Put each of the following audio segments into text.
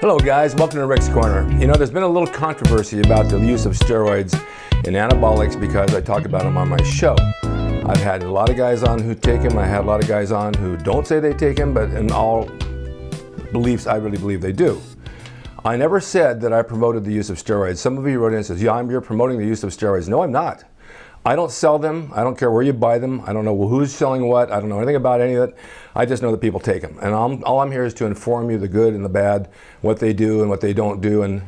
Hello guys, welcome to Rick's Corner. You know, there's been a little controversy about the use of steroids and anabolics because I talk about them on my show. I've had a lot of guys on who take them. I had a lot of guys on who don't say they take them, but in all beliefs, I really believe they do. I never said that I promoted the use of steroids. Some of you wrote in and says, yeah, you're promoting the use of steroids. No, I'm not. I don't sell them. I don't care where you buy them. I don't know who's selling what. I don't know anything about any of it. I just know that people take them. And all I'm here is to inform you the good and the bad, what they do and what they don't do, and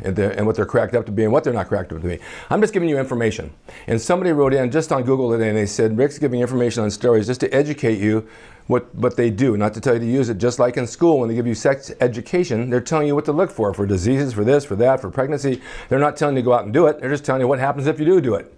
what they're cracked up to be and what they're not cracked up to be. I'm just giving you information. And somebody wrote in just on Google today and they said, Rick's giving information on steroids just to educate you what they do, not to tell you to use it. Just like in school, when they give you sex education, they're telling you what to look for diseases, for this, for that, for pregnancy. They're not telling you to go out and do it. They're just telling you what happens if you do it.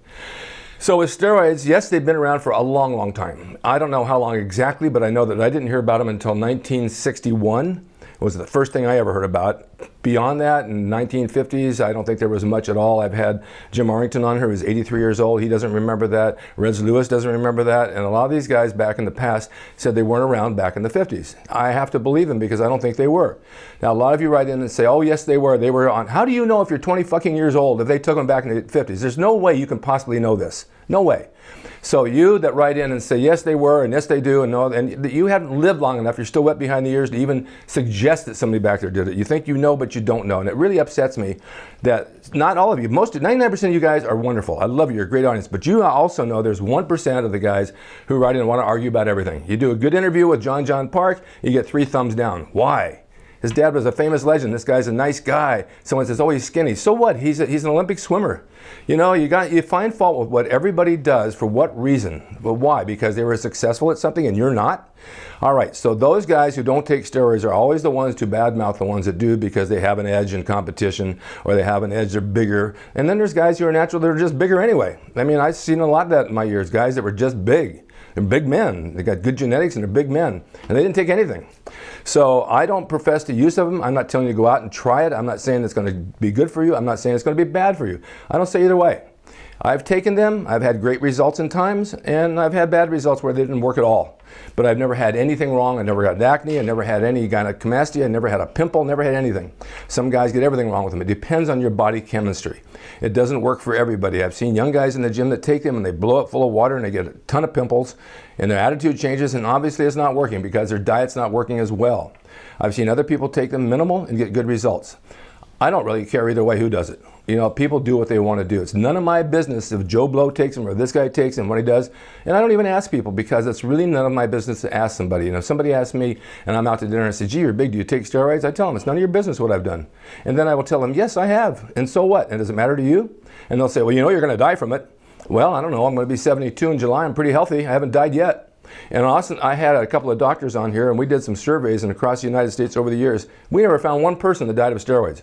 So with steroids, yes, they've been around for a long, long time. I don't know how long exactly, but I know that I didn't hear about them until 1961. It was the first thing I ever heard about. Beyond that, in the 1950s, I don't think there was much at all. I've had Jim Arrington on here, who's 83 years old. He doesn't remember that. Reg Lewis doesn't remember that. And a lot of these guys back in the past said they weren't around back in the 50s. I have to believe them because I don't think they were. Now, a lot of you write in and say, oh, yes, they were. They were on. How do you know if you're 20 fucking years old if they took them back in the 50s? There's no way you can possibly know this. No way. So you that write in and say, yes, they were, and yes, they do, and no, and you haven't lived long enough, you're still wet behind the ears to even suggest that somebody back there did it. You think you know, but you don't know. And it really upsets me that not all of you, 99% of you guys are wonderful. I love you, you're a great audience. But you also know there's 1% of the guys who write in and want to argue about everything. You do a good interview with John Park, you get 3 thumbs down. Why? His dad was a famous legend. This guy's a nice guy. Someone says, oh, he's skinny. So what? He's an Olympic swimmer. You know, you find fault with what everybody does. For what reason? Well, why? Because they were successful at something and you're not? All right, so those guys who don't take steroids are always the ones to badmouth the ones that do because they have an edge in competition or they have an edge, they're bigger. And then there's guys who are natural, they're just bigger anyway. I mean, I've seen a lot of that in my years, guys that were just big. They're big men. They got good genetics and they're big men. And they didn't take anything. So I don't profess the use of them. I'm not telling you to go out and try it. I'm not saying it's going to be good for you. I'm not saying it's going to be bad for you. I don't say either way. I've taken them. I've had great results in times, and I've had bad results where they didn't work at all. But I've never had anything wrong. I never got acne. I never had any gynecomastia. I never had a pimple. Never had anything. Some guys get everything wrong with them. It depends on your body chemistry. It doesn't work for everybody. I've seen young guys in the gym that take them and they blow it full of water and they get a ton of pimples and their attitude changes, and obviously it's not working because their diet's not working as well. I've seen other people take them minimal and get good results. I don't really care either way who does it. You know, people do what they want to do. It's none of my business if Joe Blow takes them or this guy takes them, what he does. And I don't even ask people because it's really none of my business to ask somebody. You know, if somebody asks me and I'm out to dinner and says, gee, you're big, do you take steroids? I tell them, it's none of your business what I've done. And then I will tell them, yes, I have. And so what? And does it matter to you? And they'll say, well, you know, you're going to die from it. Well, I don't know. I'm going to be 72 in July. I'm pretty healthy. I haven't died yet. And Austin, I had a couple of doctors on here and we did some surveys and across the United States over the years. We never found one person that died of steroids.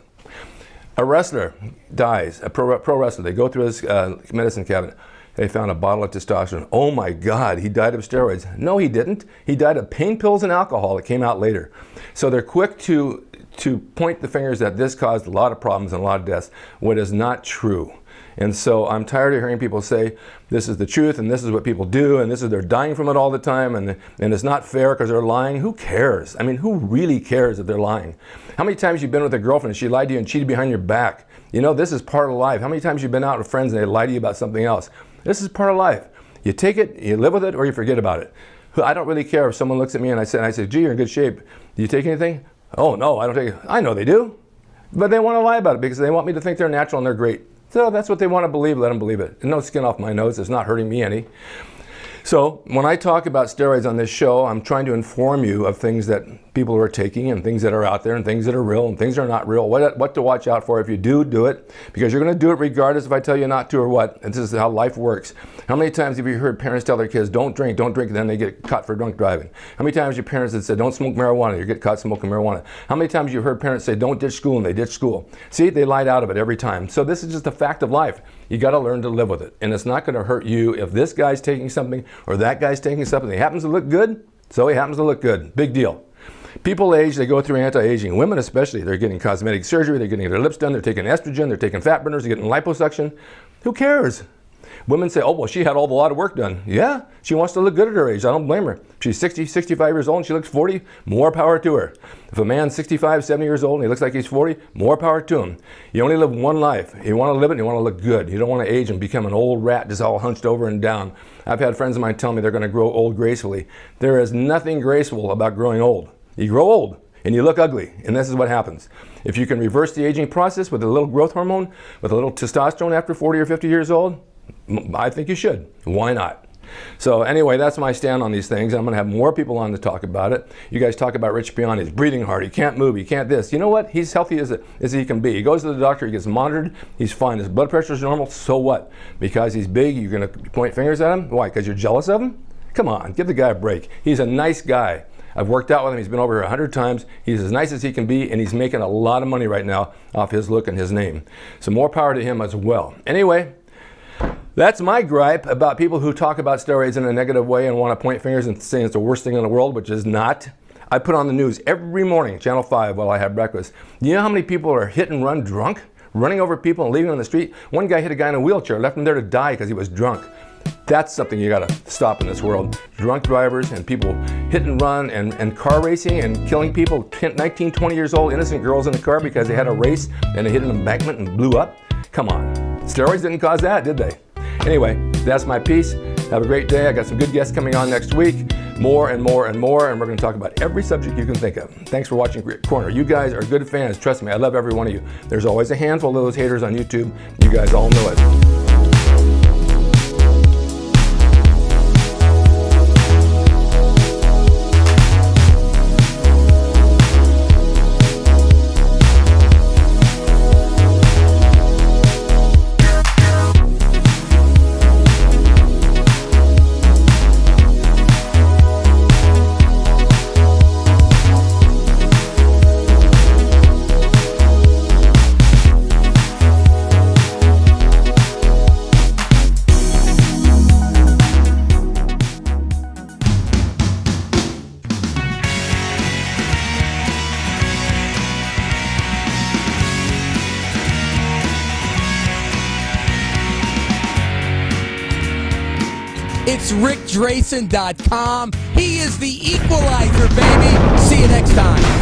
A wrestler dies, a pro wrestler. They go through his medicine cabinet. They found a bottle of testosterone. Oh my God, he died of steroids. No, he didn't. He died of pain pills and alcohol that came out later. So they're quick to point the fingers that this caused a lot of problems and a lot of deaths, what is not true. And so I'm tired of hearing people say this is the truth and this is what people do and they're dying from it all the time and it's not fair because they're lying. Who cares? I mean, who really cares if they're lying? How many times you've been with a girlfriend and she lied to you and cheated behind your back? You know, this is part of life. How many times you've been out with friends and they lie to you about something else? This is part of life. You take it, you live with it, or you forget about it. I don't really care if someone looks at me and I say, gee, you're in good shape. Do you take anything? Oh, no, I don't take it. I know they do. But they want to lie about it because they want me to think they're natural and they're great. So that's what they want to believe, let them believe it. And no skin off my nose, it's not hurting me any. So when I talk about steroids on this show, I'm trying to inform you of things that people are taking and things that are out there and things that are real and things that are not real, what to watch out for if you do it, because you're going to do it regardless if I tell you not to or what. And this is how life works. How many times have you heard parents tell their kids, don't drink, and then they get caught for drunk driving? How many times have your parents that said, don't smoke marijuana, you get caught smoking marijuana? How many times have you heard parents say, don't ditch school, and they ditch school? See, they lied out of it every time. So this is just a fact of life. You got to learn to live with it. And it's not going to hurt you if this guy's taking something or that guy's taking something. He happens to look good, so he happens to look good. Big deal. People age, they go through anti-aging. Women especially, they're getting cosmetic surgery, they're getting their lips done, they're taking estrogen, they're taking fat burners, they're getting liposuction. Who cares? Women say, oh, well, she had a lot of work done. Yeah, she wants to look good at her age. I don't blame her. She's 60, 65 years old and she looks 40, more power to her. If a man's 65, 70 years old and he looks like he's 40, more power to him. You only live one life. You want to live it and you want to look good. You don't want to age and become an old rat just all hunched over and down. I've had friends of mine tell me they're going to grow old gracefully. There is nothing graceful about growing old. You grow old and you look ugly, and this is what happens. If you can reverse the aging process with a little growth hormone, with a little testosterone after 40 or 50 years old, I think you should. Why not? So anyway, that's my stand on these things. I'm going to have more people on to talk about it. You guys talk about Rich Piana. He's breathing hard. He can't move. He can't this. You know what? He's healthy as he can be. He goes to the doctor. He gets monitored. He's fine. His blood pressure is normal. So what? Because he's big, you're going to point fingers at him? Why? Because you're jealous of him? Come on. Give the guy a break. He's a nice guy. I've worked out with him. He's been over here 100 times. He's as nice as he can be, and he's making a lot of money right now off his look and his name. So more power to him as well. Anyway, that's my gripe about people who talk about steroids in a negative way and want to point fingers and say it's the worst thing in the world, which is not. I put on the news every morning, Channel 5, while I have breakfast. You know how many people are hit and run drunk? Running over people and leaving them on the street? One guy hit a guy in a wheelchair, left him there to die because he was drunk. That's something you got to stop in this world. Drunk drivers and people hit and run and car racing and killing people, 19, 20 years old, innocent girls in the car because they had a race and they hit an embankment and blew up. Come on. Steroids didn't cause that, did they? Anyway, that's my piece. Have a great day. I got some good guests coming on next week. More and more and more, and we're going to talk about every subject you can think of. Thanks for watching Corner. You guys are good fans. Trust me, I love every one of you. There's always a handful of those haters on YouTube. You guys all know it. It's rickdrason.com. He is the equalizer, baby. See you next time.